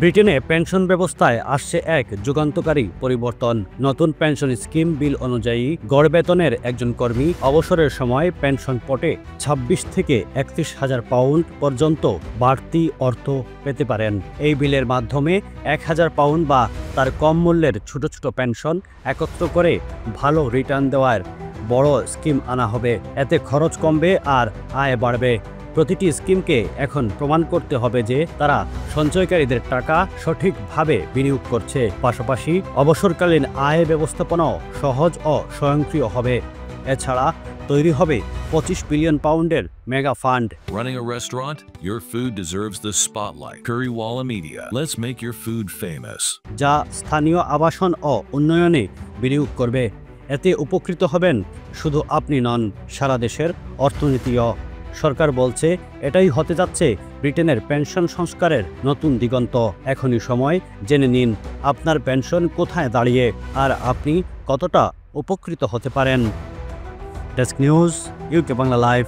ব্রিটেনে পেনশন ব্যবস্থায় আসছে এক যুগান্তকারী পরিবর্তন। নতুন পেনশন স্কিম বিল অনুযায়ী গড় বেতনের একজন কর্মী অবসরের সময় পেনশন পটে ২৬ থেকে ৩১,০০০ পাউন্ড পর্যন্ত বাড়তি অর্থ পেতে পারেন। এই বিলের মাধ্যমে ১,০০০ পাউন্ড বা তার কম মূল্যের ছোট ছোট পেনশন একত্র করে ভালো রিটার্ন দেওয়ার বড় স্কিম আনা হবে। এতে খরচ কমবে আর আয় বাড়বে। প্রতিটি স্কিমকে এখন প্রমাণ করতে হবে যে তারা সঞ্চয়কারীদের টাকা সঠিকভাবে বিনিয়োগ করছে। পাশাপাশি অবসরকালীন আয় ব্যবস্থাপনাও সহজ ও স্বয়ংক্রিয় হবে। এছাড়া তৈরি হবে ২৫ বিলিয়ন পাউন্ডের mega fund. Running a restaurant? Your food deserves the spotlight. Currywalla Media. Let's make your food famous. যা স্থানীয় আবাসন ও উন্নয়নে বিনিয়োগ করবে। এতে উপকৃত হবেন শুধু আপনি নন, সারা দেশের অর্থনীতিও। সরকার বলছে এটাই হতে যাচ্ছে ব্রিটেনের পেনশন সংস্কারের নতুন দিগন্ত। এখনই সময় জেনে নিন আপনার পেনশন কোথায় দাঁড়িয়ে আর আপনি কতটা উপকৃত হতে পারেন। Desk news, UK Bangla live.